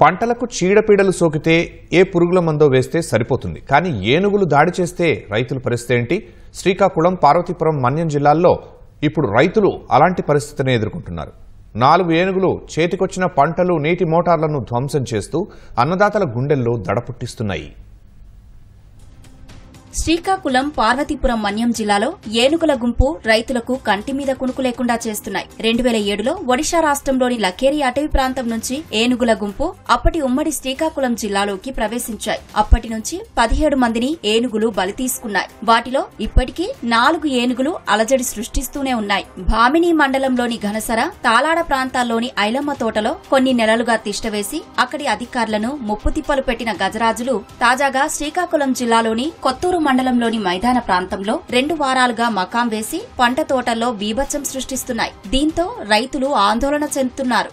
పంటలకు చీడపీడలు సోకితే ఏ పురుగుల మందో వేస్తే సరిపోతుంది. కానీ ఏనుగులు దాడి చేస్తే రైతుల పరిస్థితి ఏంటి? శ్రీకాకుళం, పార్వతీపురం, మన్యం జిల్లాల్లో ఇప్పుడు రైతులు అలాంటి పరిస్థితిని ఎదుర్కొంటున్నారు. 4 ఏనుగులు చేతికొచ్చిన పంటలు, నీటి మోటార్లను ధ్వంసం చేస్తూ అన్నదాతల గుండెల్లో దడ పుట్టిస్తున్నాయి. శ్రీకాకుళం, పార్వతీపురం, మన్యం జిల్లాలో ఏనుగుల గుంపు రైతులకు కంటి మీద కునుకు లేకుండా చేస్తున్నాయి. 2007లో ఒడిశా రాష్ట్రంలోని లకేరి అటవీ ప్రాంతం నుంచి ఏనుగుల గుంపు అప్పటి ఉమ్మడి శ్రీకాకుళం జిల్లాలోకి ప్రవేశించాయి. అప్పటి నుంచి 17 మందిని ఏనుగులు బలి తీసుకున్నాయి. వాటిలో ఇప్పటికీ 4 ఏనుగులు అలజడి సృష్టిస్తూనే ఉన్నాయి. భామిని మండలంలోని ఘనసర, తాలాడ ప్రాంతాల్లోని ఐలమ్మ తోటలో కొన్ని నెలలుగా తిష్టవేసి అక్కడి అధికారులను ముప్పుతిప్పలు పెట్టిన గజరాజులు తాజాగా శ్రీకాకుళం జిల్లాలోని కొత్తూరు మండలంలోని మైదాన ప్రాంతంలో 2 వారాలుగా మకాం వేసి పంట తోటల్లో బీభత్సం సృష్టిస్తున్నాయి. దీంతో రైతులు ఆందోళన చెందుతున్నారు.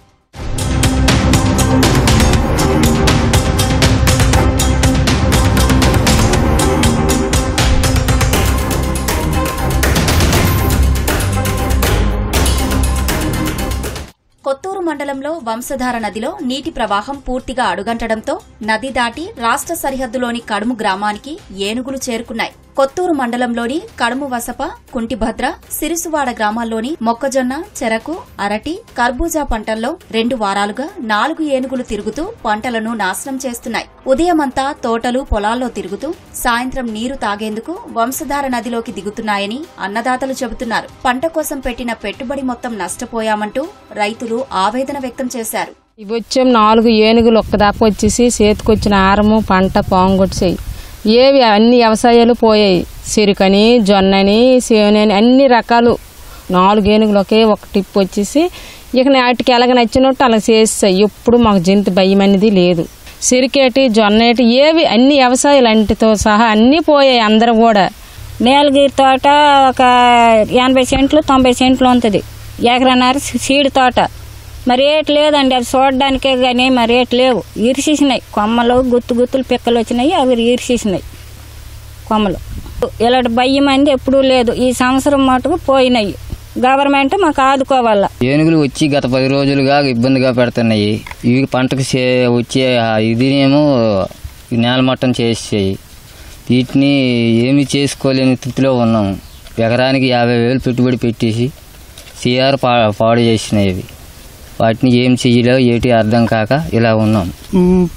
కొత్తూరు మండలంలో వంశధార నదిలో నీటి ప్రవాహం పూర్తిగా అడుగంటడంతో నది దాటి రాష్ట్ర సరిహద్దులోని కడుము గ్రామానికి ఏనుగులు చేరుకున్నాయి. కొత్తూరు మండలంలోని కడుము వసప, కుంటిభద్ర, సిరిసువాడ గ్రామాల్లోని మొక్కజొన్న, చెరకు, అరటి, కర్బూజా పంటల్లో 2 వారాలుగా 4 ఏనుగులు తిరుగుతూ పంటలను నాశనం చేస్తున్నాయి. ఉదయమంతా తోటలు, పొలాల్లో తిరుగుతూ సాయంత్రం నీరు తాగేందుకు వంశధార నదిలోకి దిగుతున్నాయని అన్నదాతలు చెబుతున్నారు. పంట కోసం పెట్టిన పెట్టుబడి మొత్తం నష్టపోయామంటూ రైతులు ఆవేదన వ్యక్తం చేశారు. ఇవి వచ్చేం 4 ఏనుగులు ఒక్కదాకా వచ్చేసి చేతికొచ్చిన ఆరము పంట పోంగొట్టేయి. ఏవి అన్ని వ్యవసాయాలు పోయాయి. చెరుకని, జొన్నని, సేవనని అన్ని రకాలు 4 ఏనుగులు ఒకే ఒక టిప్ వచ్చేసి ఇక వాటికి ఎలాగ నచ్చినట్టు అలా చేస్తాయి. ఎప్పుడు మాకు జంతు భయం అనేది లేదు. చెరుకేటి, జొన్నేటి ఏవి అన్ని వ్యవసాయాలు అంటితో సహా అన్నీ పోయాయి. అందరూ కూడా మేలగిరి తోట ఒక 80 సెంట్లు 90 సెంట్లు ఉంటుంది. ఎకరన్నర సీడ్ తోట. మరి రేటు లేదండి, అది చూడడానికే కానీ మరి రేటు లేవు. ఇరిసేసినాయి కొమ్మలు, గుత్తులు పిక్కలు వచ్చినాయి, అవి ఇరిసేసినాయి కొమ్మలు. ఇలాంటి భయం అనేది ఎప్పుడూ లేదు. ఈ సంవత్సరం మటుకు పోయినాయి. గవర్నమెంట్ మాకు ఆదుకోవాలా. ఏనుగులు వచ్చి గత 10 రోజులుగా ఇబ్బందిగా పెడుతున్నాయి. ఇవి పంటకు వచ్చే ఇదినేమో నేలమట్టం చేసేయి. వీటిని ఏమి చేసుకోలేని స్థితిలో ఉన్నాము. ఎకరానికి 50,000 పెట్టుబడి పెట్టేసి సిఆర్ పాడు చేసినాయి. ఇవి వాటిని ఏం చెయ్యలేవు, ఏటి అర్థం కాక ఇలా ఉన్నాం.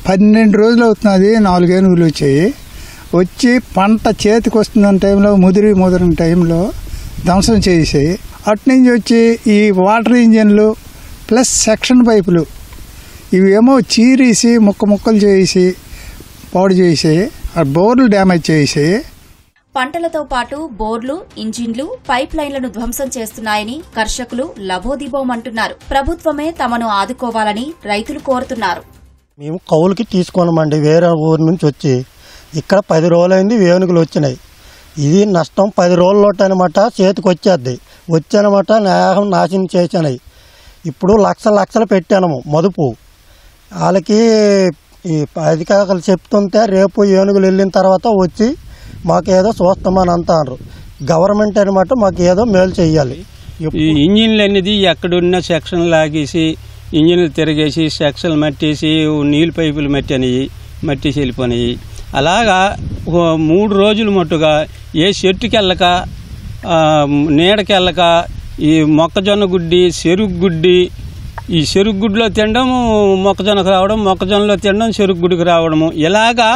12 రోజులు అవుతున్నది 4 ఏనుగులు వచ్చి పంట చేతికి వస్తున్న టైంలో ముదిరిన టైంలో ధ్వంసం చేసేయి. అటునుంచి వచ్చి ఈ వాటర్ ఇంజన్లు ప్లస్ సెక్షన్ పైపులు ఇవేమో చీరేసి ముక్కలు చేసి పాడు చేసేయి. బోర్లు డ్యామేజ్ చేసేయి. పంటలతో పాటు బోర్లు, ఇంజిన్లు, పైప్ లైన్లను ధ్వంసం చేస్తున్నాయని కర్షకులు లబోదిబోమంటున్నారు. ప్రభుత్వమే తమను ఆదుకోవాలని రైతులు కోరుతున్నారు. మేము కౌలుకి తీసుకోనమండి. వేరే ఊరు నుంచి వచ్చి ఇక్కడ 10 రోజులైంది ఏనుగులు వచ్చినాయి. ఇది నష్టం 10 రోజుల్లోట అనమాట చేతికి వచ్చానమాట నాశనం చేసినాయి. ఇప్పుడు లక్షలు పెట్టాము మదుపు. వాళ్ళకి ఈ అధికారులు చెప్తుంటే రేపు ఏనుగులు వెళ్ళిన తర్వాత వచ్చి మాకేదో చూస్తామని అంటారు. గవర్నమెంట్ అనమాట మాకు ఏదో మేలు చెయ్యాలి. ఈ ఇంజిన్లు అనేది ఎక్కడున్న సెక్షన్ లాగేసి ఇంజిన్లు తిరిగేసి సెక్షన్లు మట్టేసి నీళ్ళు పైపులు మట్టేసి వెళ్ళిపోయినాయి. అలాగా 3 రోజులు మట్టుగా ఏ చెట్టుకి వెళ్ళక, నీడకి వెళ్ళక, ఈ మొక్కజొన్న గుడ్డి, చెరుకు గుడ్డి, ఈ చెరుకు గుడ్డిలో తినడం మొక్కజొన్నకు రావడం, మొక్కజొన్నలో తినడం చెరుకు గుడికి రావడము. ఇలాగా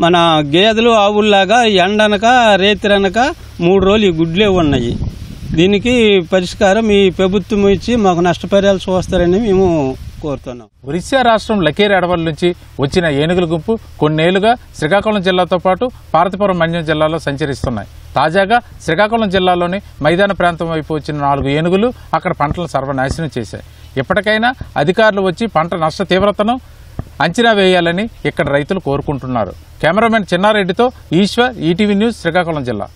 మన గేదెలు, ఆవుల్లాగా ఎండనక రేతిరనక 3 రోజులు ఈ గుడ్లే ఉన్నాయి. దీనికి పరిష్కారం ఈ ప్రభుత్వం ఇచ్చి మాకు నష్టపరిహారాలు చూస్తారని మేము కోరుతున్నాం. ఒరిస్సా రాష్ట్రం లకేరి అడవుల నుంచి వచ్చిన ఏనుగుల గుంపు కొన్నేళ్లుగా శ్రీకాకుళం జిల్లాతో పాటు పార్వతీపురం, మన్యం జిల్లాలో సంచరిస్తున్నాయి. తాజాగా శ్రీకాకుళం జిల్లాలోని మైదాన ప్రాంతం వైపు వచ్చిన 4 ఏనుగులు అక్కడ పంటలను సర్వనాశనం చేశాయి. ఇప్పటికైనా అధికారులు వచ్చి పంట నష్ట తీవ్రతను అంచనా వేయాలని ఇక్కడ రైతులు కోరుకుంటున్నారు. కెమెరామెన్ చిన్నారెడ్డితో ఈశ్వర్, ఈటీవీ న్యూస్, శ్రీకాకుళం జిల్లా.